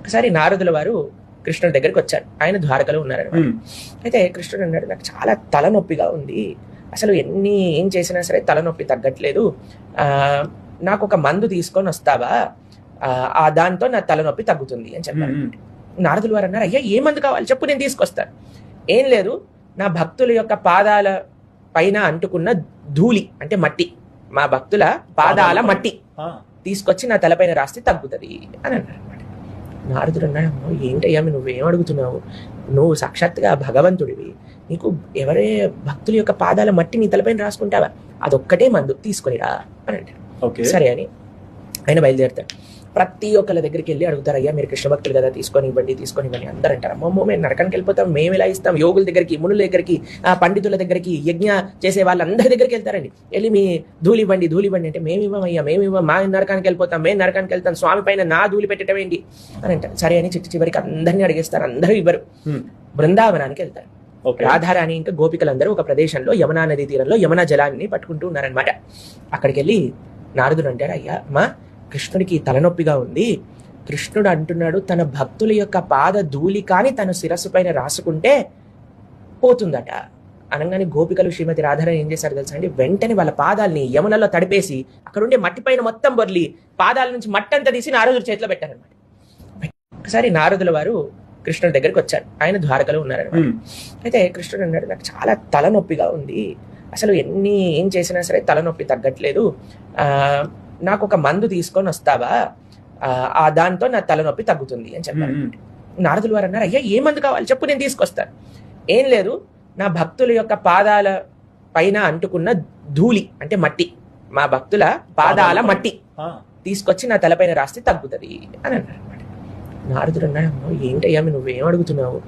ఒకసారి నారదుల వారు కృష్ణుడి దగ్గరికి వచ్చారు. ఆయన ద్వారకలో ఉన్నారనమాట. అయితే కృష్ణుడు అన్నాడు, నాకు చాలా తలనొప్పిగా ఉంది, అసలు ఏం చేసినా సరే తలనొప్పి తగ్గట్లేదు, నాకు ఒక మందు తీసుకొని వస్తావా, దాంతో నా తలనొప్పి తగ్గుతుంది అని చెప్పారు. నారదుల వారు అన్నారు, అయ్యా ఏ మందు కావాలి చెప్పు, నేను తీసుకొస్తాను. ఏం లేదు, నా భక్తుల యొక్క పాదాల పైన అంటుకున్న ధూళి అంటే మట్టి, మా భక్తుల పాదాల మట్టి తీసుకొచ్చి నా తలపైన రాస్తే తగ్గుతుంది అని అన్నారు అనమాట. నారదుడు అన్నాడు, ఏంటయ్యా నువ్వేం అడుగుతున్నావు, నువ్వు సాక్షాత్తుగా భగవంతుడివి, నీకు ఎవరే భక్తుల యొక్క పాదాల మట్టి నీ తలపైన రాసుకుంటావా, అదొక్కటే మందు తీసుకొనిరా అని అంటారు. సరే అని ఆయన బయలుదేరుతాడు. ప్రతి ఒక్కళ్ళ దగ్గరికి వెళ్ళి అడుగుతారు, అయ్యా మీరు కృష్ణ భక్తులు కదా, తీసుకొని ఇవ్వండి. అందరూ అంటారు, అమ్మమ్మో మేము నరకానికి వెళ్ళిపోతాం, మేము ఇలా ఇస్తాం. యోగుల దగ్గరికి, మునుల దగ్గరికి, పండితుల దగ్గరికి, యజ్ఞ చేసే వాళ్ళందరి దగ్గరికి వెళ్తారండి. వెళ్ళి మీ ధూళి ఇవ్వండి అంటే మేము ఇవ్వం, మా నరకానికి వెళ్ళిపోతాం, మేము నరకానికి వెళ్తాం, స్వామి పైన నా ధూళి పెట్టడం ఏంటి అని అంటారు. సరే అని చివరికి అందరినీ అడిగేస్తారు, అందరూ ఇవ్వరు. బృందావనానికి వెళ్తారు. రాధారాణి ఇంకా గోపికలందరూ ఒక ప్రదేశంలో యమునా నదీ తీరంలో యమునా జలాన్ని పట్టుకుంటూ ఉన్నారనమాట. అక్కడికి వెళ్ళి నారదుడు అంటారు, అయ్యా మా కృష్ణుడికి తలనొప్పిగా ఉంది, కృష్ణుడు అంటున్నాడు తన భక్తుల యొక్క పాద ధూళి కాని తన శిరస్సు పైన రాసుకుంటే పోతుందట. అనగానే గోపికలు శ్రీమతి రాధారాణి ఏం చేశారు తెలుసా అండి, వెంటనే వాళ్ళ పాదాలని యమునలో తడిపేసి అక్కడ ఉండే మట్టి పైన మొత్తం బొర్లి పాదాల నుంచి మట్టి అంతా తీసి నారదుడి చేతిలో పెట్టారనమాట. ఒకసారి నారదుల వారు కృష్ణుడి దగ్గరికి వచ్చారు. ఆయన ద్వారకలో ఉన్నారనమాట. అయితే కృష్ణుడు అన్నాడు, నాకు చాలా తలనొప్పిగా ఉంది, అసలు ఏం చేసినా సరే తలనొప్పి తగ్గట్లేదు, నాకు ఒక మందు తీసుకొని వస్తావా, దాంతో నా తలనొప్పి తగ్గుతుంది అని చెప్పారు. నారదుల వారు అన్నారు, అయ్యా ఏ మందు కావాలి చెప్పు, నేను తీసుకొస్తాను. ఏం లేదు, నా భక్తుల యొక్క పాదాల పైన అంటుకున్న ధూళి అంటే మట్టి, మా భక్తుల పాదాల మట్టి తీసుకొచ్చి నా తలపైన రాస్తే తగ్గుతుంది అని అన్నారు. నారదుడు అన్నాడు, ఏంటయ్యా నువ్వేం అడుగుతున్నావు,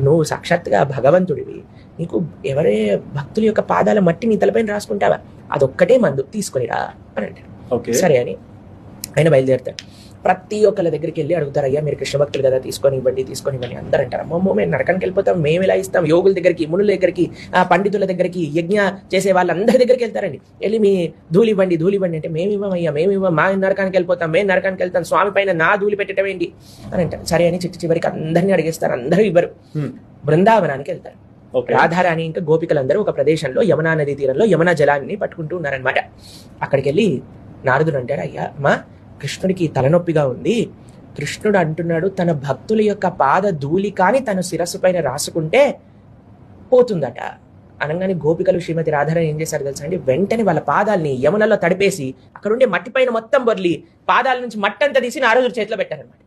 నువ్వు సాక్షాత్తుగా భగవంతుడివి, నీకు ఎవరే భక్తుల యొక్క పాదాల మట్టి నీ తలపైన రాసుకుంటావా, అదొక్కటే మందు తీసుకొనిరా అని అంటారు. సరే అని ఆయన బయలుదేరుతాడు. ప్రతి ఒక్కళ్ళ దగ్గరికి వెళ్ళి అడుగుతారు, అయ్యా మీరు కృష్ణ భక్తులు కదా, తీసుకొని ఇవ్వండి. అందరూ అంటారు, అమ్మమ్మో మేము నరకానికి వెళ్ళిపోతాం, మేము ఇలా ఇస్తాం. యోగుల దగ్గరికి, మునుల దగ్గరికి, పండితుల దగ్గరికి, యజ్ఞ చేసే వాళ్ళందరి దగ్గరికి వెళ్తారండి. వెళ్ళి మీ ధూళి ఇవ్వండి అంటే మేము ఇవ్వం, మా నరకానికి వెళ్ళిపోతాం, మేము నరకానికి వెళ్తాం, స్వామి పైన నా ధూళి పెట్టడం ఏంటి అని అంటారు. సరే అని చివరికి అందరినీ అడిగేస్తారు, అందరూ ఇవ్వరు. బృందావనానికి వెళ్తారు. రాధారాణి ఇంకా గోపికలందరూ ఒక ప్రదేశంలో యమునా నదీ తీరంలో యమునా జలాన్ని పట్టుకుంటూ ఉన్నారనమాట. అక్కడికి వెళ్ళి నారదుడు అంటారు, అయ్యా మా కృష్ణుడికి తలనొప్పిగా ఉంది, కృష్ణుడు అంటున్నాడు తన భక్తుల యొక్క పాద ధూళి కాని తన శిరస్సు పైన రాసుకుంటే పోతుందట. అనగానే గోపికలు శ్రీమతి రాధారాణి ఏం చేశారు తెలుసా అండి, వెంటనే వాళ్ళ పాదాలని యమునలో తడిపేసి అక్కడ ఉండే మట్టి పైన మొత్తం బొర్లి పాదాల నుంచి మట్టి అంతా తీసి నారదుడి చేతిలో పెట్టారనమాట.